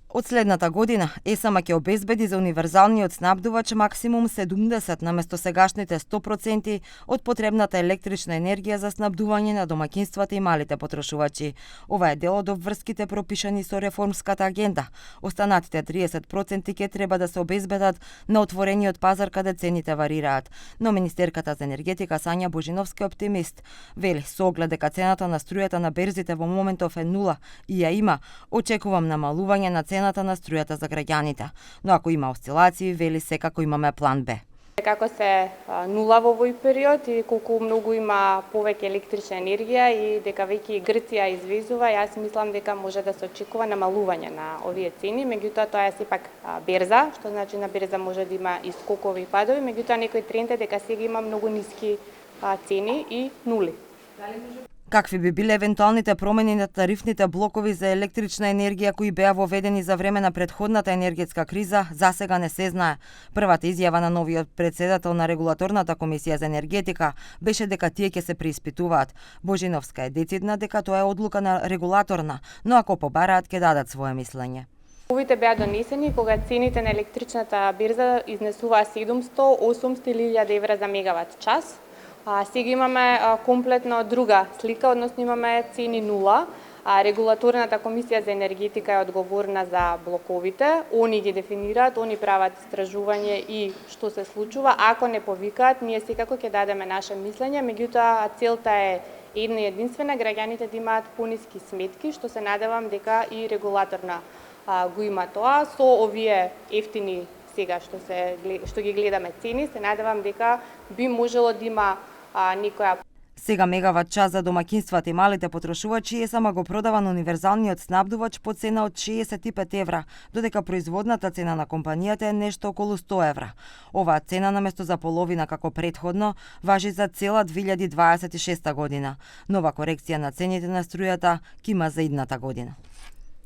Од следната година, ЕСМ ќе обезбеди за универзалниот снабдувач максимум 70 наместо сегашните 100% од потребната електрична енергија за снабдување на домаќинствата и малите потрошувачи. Ова е дел од обврските пропишани со реформската агенда. Останатите 30% ќе треба да се обезбедат на отворениот пазар каде цените варираат. Но министерката за енергетика Сања Божиновска е оптимист. Вели, со оглед дека цената на струјата на берзите во моментов е 0 и ја има, очекувам намалување на цената на струјата за граѓаните. Но ако има осцилации, вели секако имаме план Б. Како се нула во овој период и колку многу има повеќе електрична енергија и дека веќе Грција извезува, јас мислам дека може да се очекува намалување на овие цени, меѓутоа тоа е сепак берза, што значи на берза може да има и скокови и падови, меѓутоа некој тренд е дека сега има многу ниски цени и нули. Какви би биле евентуалните промени на тарифните блокови за електрична енергија кои беа воведени за време на претходната енергетска криза, засега не се знае. Првата изјава на новиот председател на регулаторната комисија за енергетика беше дека тие ќе се преиспитуваат. Божиновска е децидна дека тоа е одлука на регулаторна, но ако побараат ќе дадат свое мислење. Овите беа донесени кога цените на електричната берза изнесуваа 700-800 илјади евра за мегават час. Сега имаме комплетно друга слика, односно имаме цени нула. Регулаторната комисија за енергетика е одговорна за блоковите. Они ги дефинираат, они прават истражување и што се случува. Ако не повикаат, ние секако ќе дадеме наше мислење, меѓутоа целта е една и единствена, граѓаните да имаат пониски сметки, што се надевам дека и регулаторна го има тоа. Со овие ефтини сега што ги гледаме цени, се надевам дека би можело да има некоја. Сега мегават час за домаќинствата и малите потрошувачи ЕСМ го продава на универзалниот снабдувач по цена од 65 евра, додека производната цена на компанијата е нешто околу 100 евра. Оваа цена наместо за половина како претходно важи за цела 2026 година. Нова корекција на цените на струјата ќе има за идната година.